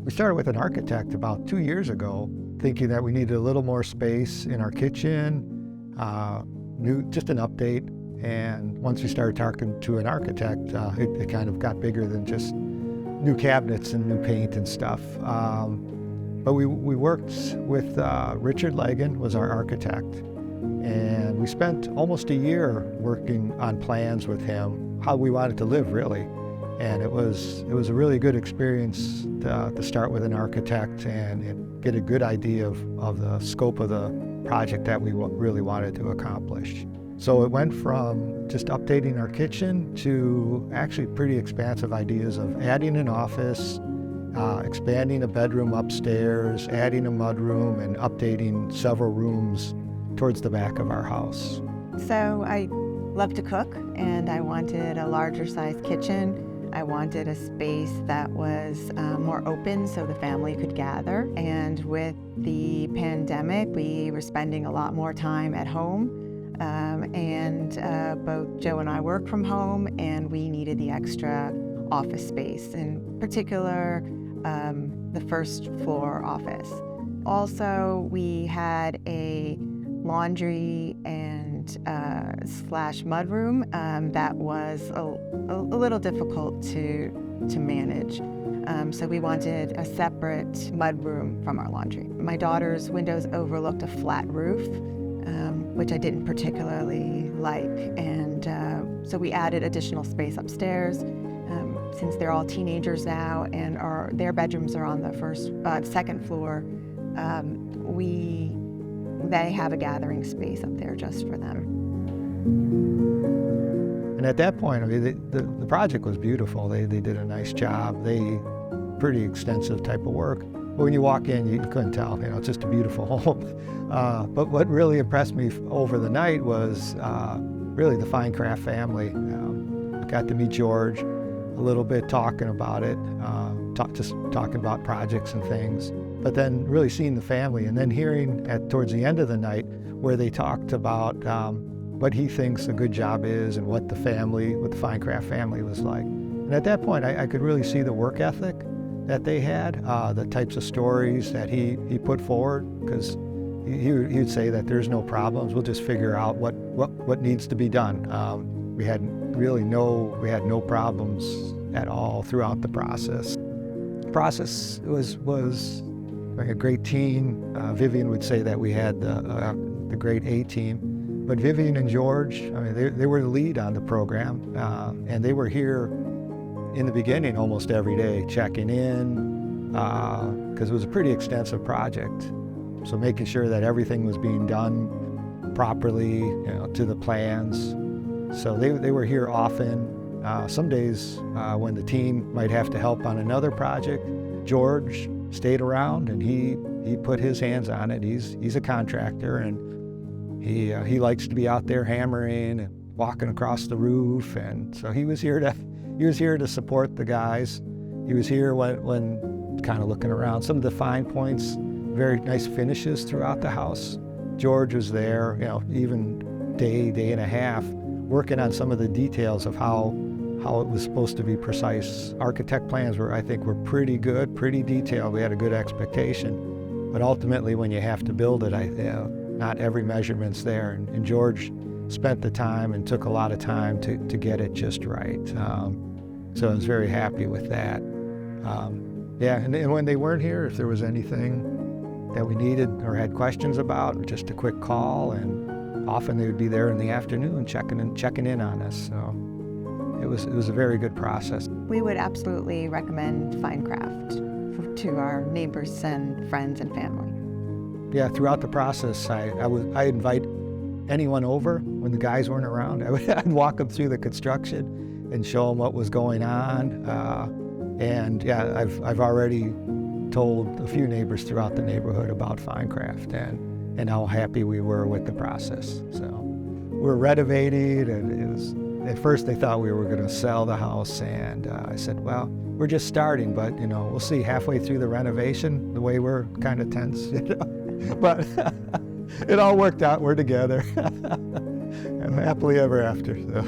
We started with an architect about 2 years ago, thinking that we needed a little more space in our kitchen, just an update. And once we started talking to an architect, it kind of got bigger than just new cabinets and new paint and stuff. But we worked with Richard Leggin, was our architect, and we spent almost a year working on plans with him, how we wanted to live really. And it was a really good experience to start with an architect and get a good idea of the scope of the project that we really wanted to accomplish. So it went from just updating our kitchen to actually pretty expansive ideas of adding an office, expanding a bedroom upstairs, adding a mudroom, and updating several rooms towards the back of our house. So I love to cook, and I wanted a larger size kitchen. I wanted a space that was more open so the family could gather. And with the pandemic, we were spending a lot more time at home. Both Joe and I work from home, and we needed the extra office space, in particular, the first floor office. Also, we had a laundry and slash mudroom that was a little difficult to manage. So we wanted a separate mudroom from our laundry. My daughter's windows overlooked a flat roof, which I didn't particularly like, and so we added additional space upstairs. Since they're all teenagers now and their bedrooms are on the second floor, they have a gathering space up there just for them. And at that point, I mean, the project was beautiful. They did a nice job. Pretty extensive type of work. But when you walk in, you couldn't tell. It's just a beautiful home. But what really impressed me over the night was really the FineCraft family. I got to meet George a little bit, talking about it, just talking about projects and things. But then really seeing the family, and then hearing towards the end of the night where they talked about what he thinks a good job is and what the FineCraft family was like. And at that point, I could really see the work ethic that they had, the types of stories that he put forward, because he would say that there's no problems, we'll just figure out what needs to be done. We had no problems at all throughout the process. The process was like a great team. Vivian would say that we had the great A team, but Vivian and George, I mean, they were the lead on the program, and they were here in the beginning almost every day, checking in, because it was a pretty extensive project. So making sure that everything was being done properly, to the plans. So they were here often. Some days when the team might have to help on another project, George stayed around and he put his hands on it. He's a contractor, and he likes to be out there hammering and walking across the roof, and so he was here to support the guys. He was here when kind of looking around some of the fine points, very nice finishes throughout the house. George was there, even day and a half, working on some of the details of how it was supposed to be precise. Architect plans were pretty good, pretty detailed. We had a good expectation, but ultimately when you have to build it, not every measurement's there. And George spent the time and took a lot of time to get it just right. So I was very happy with that. And when they weren't here, if there was anything that we needed or had questions about, just a quick call, and often they would be there in the afternoon checking in on us. So it was a very good process. We would absolutely recommend FineCraft to our neighbors and friends and family. Yeah, throughout the process, I invite anyone over when the guys weren't around. I'd walk them through the construction and show them what was going on. I've already told a few neighbors throughout the neighborhood about FineCraft and how happy we were with the process. So we're renovating, and at first they thought we were going to sell the house, and I said, well, we're just starting, but we'll see halfway through the renovation the way we're kind of tense, but it all worked out. We're together and happily ever after. So.